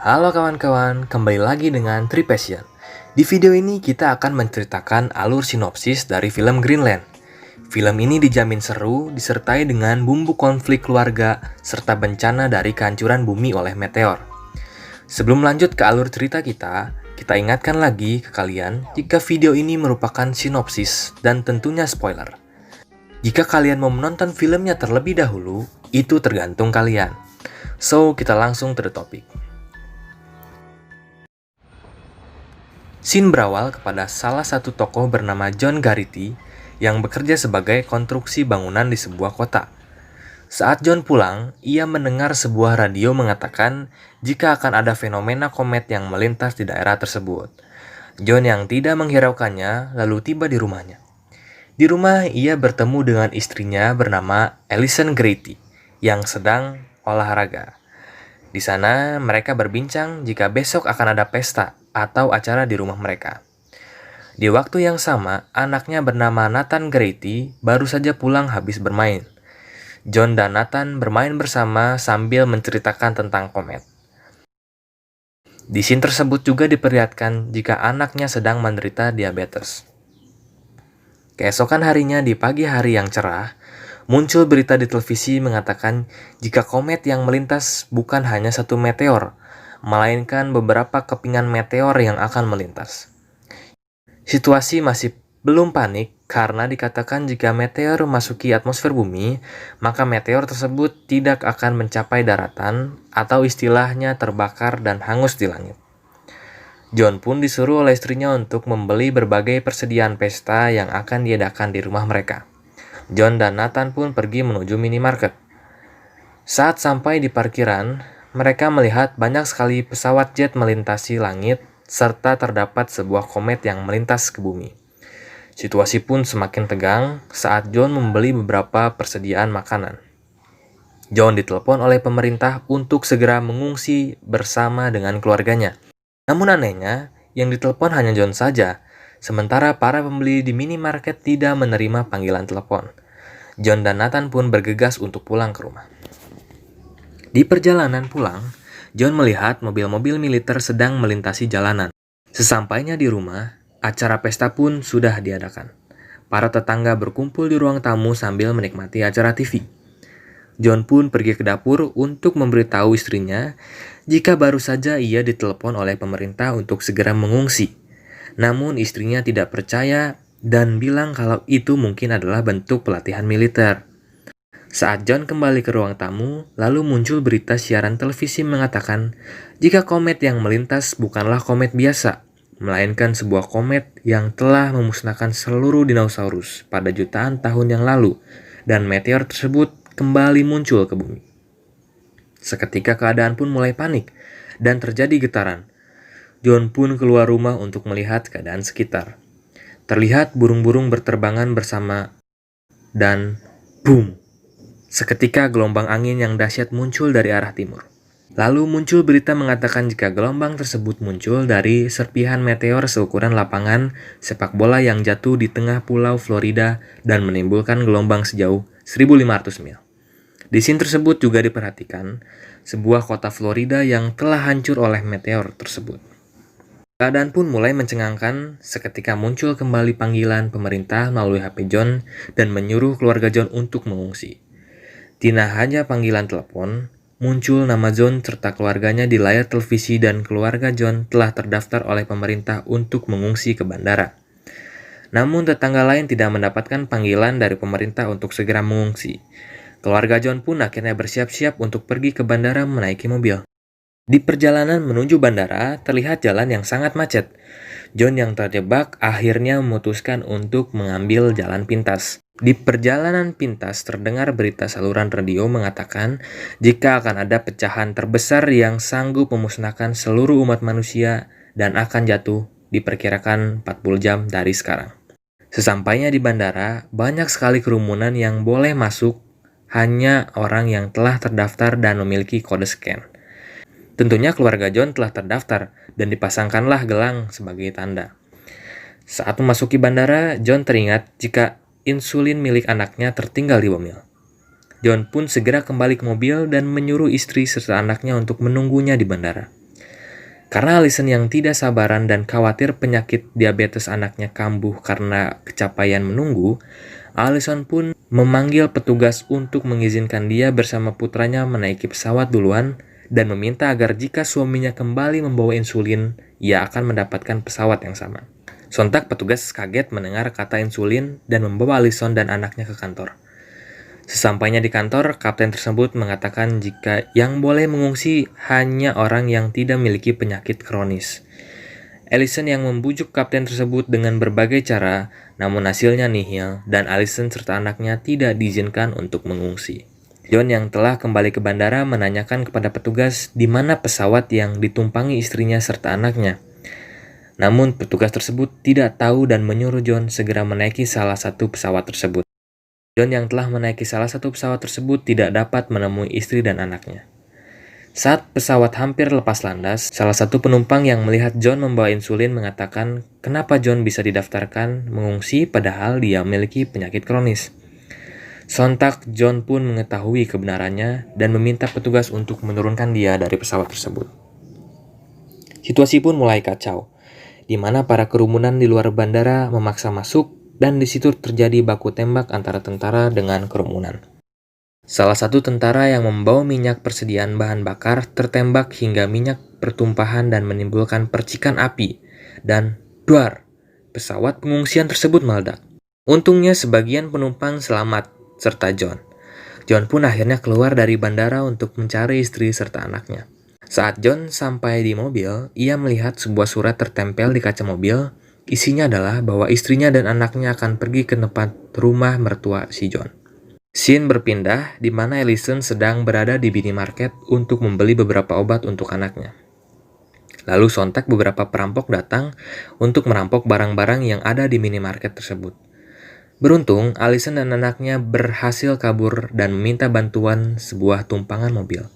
Halo kawan-kawan, kembali lagi dengan Tripassion. Di video ini kita akan menceritakan alur sinopsis dari film Greenland. Film ini dijamin seru, disertai dengan bumbu konflik keluarga, serta bencana dari kehancuran bumi oleh meteor. Sebelum lanjut ke alur cerita kita ingatkan lagi ke kalian jika video ini merupakan sinopsis dan tentunya spoiler. Jika kalian mau menonton filmnya terlebih dahulu, itu tergantung kalian. So, kita langsung to the topic. Scene berawal kepada salah satu tokoh bernama John Garrity yang bekerja sebagai konstruksi bangunan di sebuah kota. Saat John pulang, ia mendengar sebuah radio mengatakan jika akan ada fenomena komet yang melintas di daerah tersebut. John yang tidak menghiraukannya lalu tiba di rumahnya. Di rumah, ia bertemu dengan istrinya bernama Alison Garrity yang sedang olahraga. Di sana, mereka berbincang jika besok akan ada pesta atau acara di rumah mereka. Di waktu yang sama, anaknya bernama Nathan Garrity baru saja pulang habis bermain. John dan Nathan bermain bersama sambil menceritakan tentang komet. Di scene tersebut juga diperlihatkan jika anaknya sedang menderita diabetes. Keesokan harinya di pagi hari yang cerah, muncul berita di televisi mengatakan jika komet yang melintas bukan hanya satu meteor, melainkan beberapa kepingan meteor yang akan melintas. Situasi masih belum panik karena dikatakan jika meteor memasuki atmosfer bumi, maka meteor tersebut tidak akan mencapai daratan atau istilahnya terbakar dan hangus di langit. John pun disuruh oleh istrinya untuk membeli berbagai persediaan pesta yang akan diadakan di rumah mereka. John dan Nathan pun pergi menuju minimarket. Saat sampai di parkiran, mereka melihat banyak sekali pesawat jet melintasi langit serta terdapat sebuah komet yang melintas ke bumi. Situasi pun semakin tegang saat John membeli beberapa persediaan makanan. John ditelepon oleh pemerintah untuk segera mengungsi bersama dengan keluarganya. Namun anehnya, yang ditelepon hanya John saja, sementara para pembeli di minimarket tidak menerima panggilan telepon. John dan Nathan pun bergegas untuk pulang ke rumah. Di perjalanan pulang, John melihat mobil-mobil militer sedang melintasi jalanan. Sesampainya di rumah, acara pesta pun sudah diadakan. Para tetangga berkumpul di ruang tamu sambil menikmati acara TV. John pun pergi ke dapur untuk memberitahu istrinya jika baru saja ia ditelepon oleh pemerintah untuk segera mengungsi. Namun istrinya tidak percaya dan bilang kalau itu mungkin adalah bentuk pelatihan militer. Saat John kembali ke ruang tamu, lalu muncul berita siaran televisi mengatakan jika komet yang melintas bukanlah komet biasa, melainkan sebuah komet yang telah memusnahkan seluruh dinosaurus pada jutaan tahun yang lalu, dan meteor tersebut kembali muncul ke bumi. Seketika keadaan pun mulai panik, dan terjadi getaran. John pun keluar rumah untuk melihat keadaan sekitar. Terlihat burung-burung berterbangan bersama dan boom! Seketika gelombang angin yang dahsyat muncul dari arah timur. Lalu muncul berita mengatakan jika gelombang tersebut muncul dari serpihan meteor seukuran lapangan sepak bola yang jatuh di tengah pulau Florida dan menimbulkan gelombang sejauh 1.500 mil. Di scene tersebut juga diperhatikan sebuah kota Florida yang telah hancur oleh meteor tersebut. Keadaan pun mulai mencengangkan seketika muncul kembali panggilan pemerintah melalui HP John dan menyuruh keluarga John untuk mengungsi. Tidak hanya panggilan telepon, muncul nama John serta keluarganya di layar televisi dan keluarga John telah terdaftar oleh pemerintah untuk mengungsi ke bandara. Namun tetangga lain tidak mendapatkan panggilan dari pemerintah untuk segera mengungsi. Keluarga John pun akhirnya bersiap-siap untuk pergi ke bandara menaiki mobil. Di perjalanan menuju bandara, terlihat jalan yang sangat macet. John yang terjebak akhirnya memutuskan untuk mengambil jalan pintas. Di perjalanan pintas terdengar berita saluran radio mengatakan jika akan ada pecahan terbesar yang sanggup memusnahkan seluruh umat manusia dan akan jatuh diperkirakan 40 jam dari sekarang. Sesampainya di bandara, banyak sekali kerumunan yang boleh masuk hanya orang yang telah terdaftar dan memiliki kode scan. Tentunya keluarga John telah terdaftar dan dipasangkanlah gelang sebagai tanda. Saat memasuki bandara, John teringat jika insulin milik anaknya tertinggal di mobil. John pun segera kembali ke mobil dan menyuruh istri serta anaknya untuk menunggunya di bandara. Karena Allison yang tidak sabaran dan khawatir penyakit diabetes anaknya kambuh karena kecapaian menunggu, Allison pun memanggil petugas untuk mengizinkan dia bersama putranya menaiki pesawat duluan dan meminta agar jika suaminya kembali membawa insulin, ia akan mendapatkan pesawat yang sama. Sontak petugas kaget mendengar kata insulin dan membawa Allison dan anaknya ke kantor. Sesampainya di kantor, kapten tersebut mengatakan jika yang boleh mengungsi hanya orang yang tidak memiliki penyakit kronis. Allison yang membujuk kapten tersebut dengan berbagai cara, namun hasilnya nihil dan Allison serta anaknya tidak diizinkan untuk mengungsi. John yang telah kembali ke bandara menanyakan kepada petugas di mana pesawat yang ditumpangi istrinya serta anaknya. Namun petugas tersebut tidak tahu dan menyuruh John segera menaiki salah satu pesawat tersebut. John yang telah menaiki salah satu pesawat tersebut tidak dapat menemui istri dan anaknya. Saat pesawat hampir lepas landas, salah satu penumpang yang melihat John membawa insulin mengatakan kenapa John bisa didaftarkan mengungsi padahal dia memiliki penyakit kronis. Sontak John pun mengetahui kebenarannya dan meminta petugas untuk menurunkan dia dari pesawat tersebut. Situasi pun mulai kacau, di mana para kerumunan di luar bandara memaksa masuk dan di situ terjadi baku tembak antara tentara dengan kerumunan. Salah satu tentara yang membawa minyak persediaan bahan bakar tertembak hingga minyak pertumpahan dan menimbulkan percikan api dan duar, pesawat pengungsian tersebut meledak. Untungnya sebagian penumpang selamat serta John. John pun akhirnya keluar dari bandara untuk mencari istri serta anaknya. Saat John sampai di mobil, ia melihat sebuah surat tertempel di kaca mobil. Isinya adalah bahwa istrinya dan anaknya akan pergi ke tempat rumah mertua si John. Scene berpindah di mana Allison sedang berada di minimarket untuk membeli beberapa obat untuk anaknya. Lalu sontak beberapa perampok datang untuk merampok barang-barang yang ada di minimarket tersebut. Beruntung, Allison dan anaknya berhasil kabur dan meminta bantuan sebuah tumpangan mobil.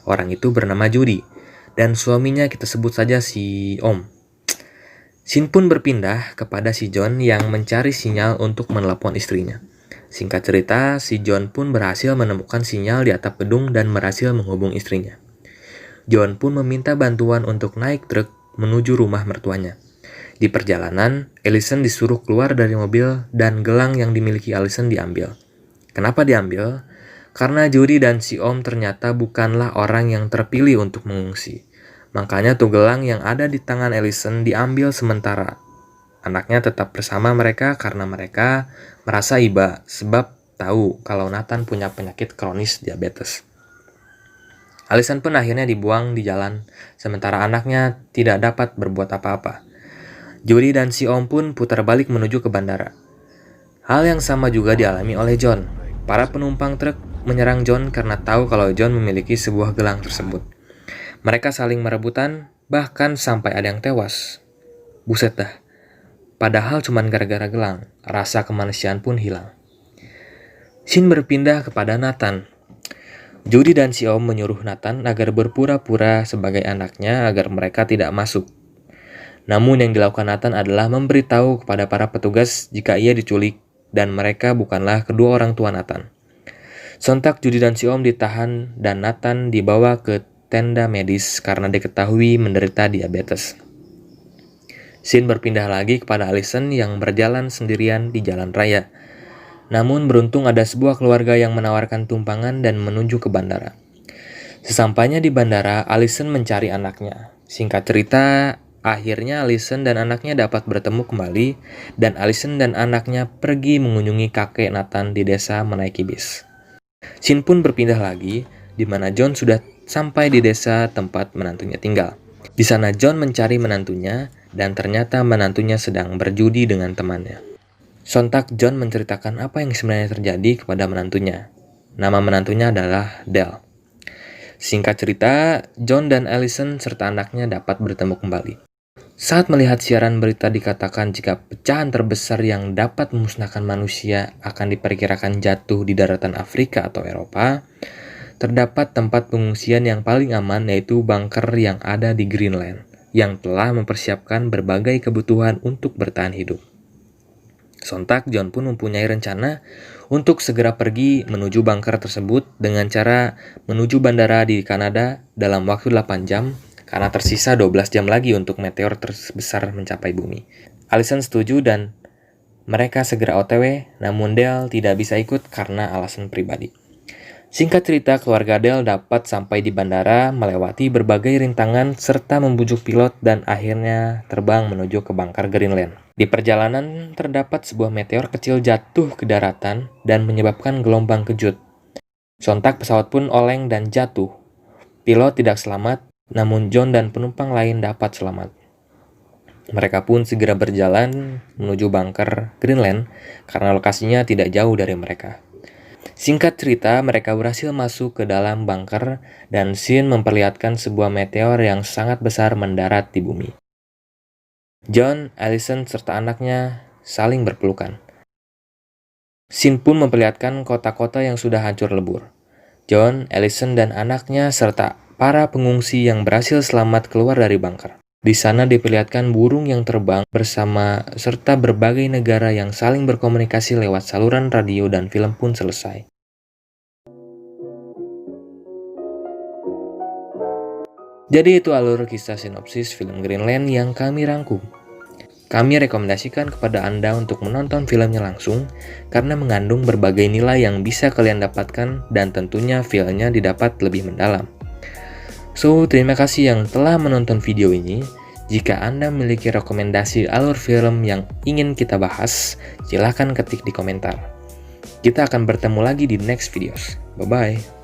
Orang itu bernama Judy, dan suaminya kita sebut saja si Om. Scene pun berpindah kepada si John yang mencari sinyal untuk menelepon istrinya. Singkat cerita, si John pun berhasil menemukan sinyal di atap gedung dan berhasil menghubung istrinya. John pun meminta bantuan untuk naik truk menuju rumah mertuanya. Di perjalanan, Allison disuruh keluar dari mobil dan gelang yang dimiliki Allison diambil. Kenapa diambil? Karena Judy dan si Om ternyata bukanlah orang yang terpilih untuk mengungsi. Makanya tuh gelang yang ada di tangan Allison diambil sementara. Anaknya tetap bersama mereka karena mereka merasa iba sebab tahu kalau Nathan punya penyakit kronis diabetes. Allison pun akhirnya dibuang di jalan, sementara anaknya tidak dapat berbuat apa-apa. Judy dan si Om pun putar balik menuju ke bandara. Hal yang sama juga dialami oleh John. Para penumpang truk menyerang John karena tahu kalau John memiliki sebuah gelang tersebut. Mereka saling merebutan, bahkan sampai ada yang tewas. Buset dah. Padahal cuma gara-gara gelang, rasa kemanusiaan pun hilang. Scene berpindah kepada Nathan. Judy dan si Om menyuruh Nathan agar berpura-pura sebagai anaknya agar mereka tidak masuk. Namun yang dilakukan Nathan adalah memberitahu kepada para petugas jika ia diculik dan mereka bukanlah kedua orang tua Nathan. Sontak Judy dan si Om ditahan dan Nathan dibawa ke tenda medis karena diketahui menderita diabetes. Scene berpindah lagi kepada Allison yang berjalan sendirian di jalan raya. Namun beruntung ada sebuah keluarga yang menawarkan tumpangan dan menuju ke bandara. Sesampainya di bandara, Allison mencari anaknya. Singkat cerita, akhirnya Allison dan anaknya dapat bertemu kembali dan Allison dan anaknya pergi mengunjungi kakek Nathan di desa menaiki bis. Scene pun berpindah lagi di mana John sudah sampai di desa tempat menantunya tinggal. Di sana John mencari menantunya dan ternyata menantunya sedang berjudi dengan temannya. Sontak John menceritakan apa yang sebenarnya terjadi kepada menantunya. Nama menantunya adalah Dell. Singkat cerita, John dan Allison serta anaknya dapat bertemu kembali. Saat melihat siaran berita dikatakan jika pecahan terbesar yang dapat memusnahkan manusia akan diperkirakan jatuh di daratan Afrika atau Eropa, terdapat tempat pengungsian yang paling aman yaitu bunker yang ada di Greenland, yang telah mempersiapkan berbagai kebutuhan untuk bertahan hidup. Sontak John pun mempunyai rencana untuk segera pergi menuju bunker tersebut dengan cara menuju bandara di Kanada dalam waktu 8 jam karena tersisa 12 jam lagi untuk meteor terbesar mencapai bumi. Allison setuju dan mereka segera OTW, namun Dale tidak bisa ikut karena alasan pribadi. Singkat cerita, keluarga Dale dapat sampai di bandara, melewati berbagai rintangan, serta membujuk pilot dan akhirnya terbang menuju ke Bangkar Greenland. Di perjalanan, terdapat sebuah meteor kecil jatuh ke daratan dan menyebabkan gelombang kejut. Sontak pesawat pun oleng dan jatuh. Pilot tidak selamat, namun John dan penumpang lain dapat selamat. Mereka pun segera berjalan menuju Bangkar Greenland karena lokasinya tidak jauh dari mereka. Singkat cerita, mereka berhasil masuk ke dalam bunker dan scene memperlihatkan sebuah meteor yang sangat besar mendarat di bumi. John, Allison, serta anaknya saling berpelukan. Scene pun memperlihatkan kota-kota yang sudah hancur lebur. John, Allison, dan anaknya serta para pengungsi yang berhasil selamat keluar dari bunker. Di sana diperlihatkan burung yang terbang bersama serta berbagai negara yang saling berkomunikasi lewat saluran radio dan film pun selesai. Jadi itu alur kisah sinopsis film Greenland yang kami rangkum. Kami rekomendasikan kepada Anda untuk menonton filmnya langsung karena mengandung berbagai nilai yang bisa kalian dapatkan dan tentunya filmnya didapat lebih mendalam. So, terima kasih yang telah menonton video ini. Jika Anda memiliki rekomendasi alur film yang ingin kita bahas, silahkan ketik di komentar. Kita akan bertemu lagi di next videos. Bye-bye.